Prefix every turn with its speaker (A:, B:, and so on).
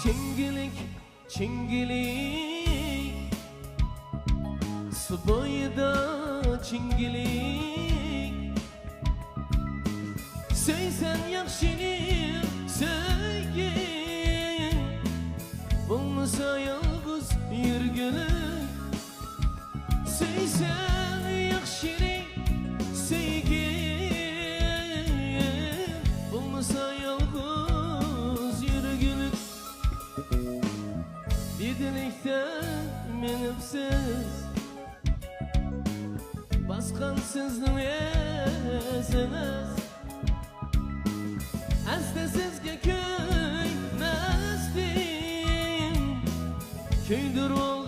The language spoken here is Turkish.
A: Çingilik, çingilik, su boyida çingilik. Söysen yakşilik, söygin, olmasa yalğız yürgülük. Söysen yakşilik, söygin, olmasa yalğız yürgülük. Birlikte menipsiz, basqansızlık esemez. Asla sizge köymezdim, köydür ol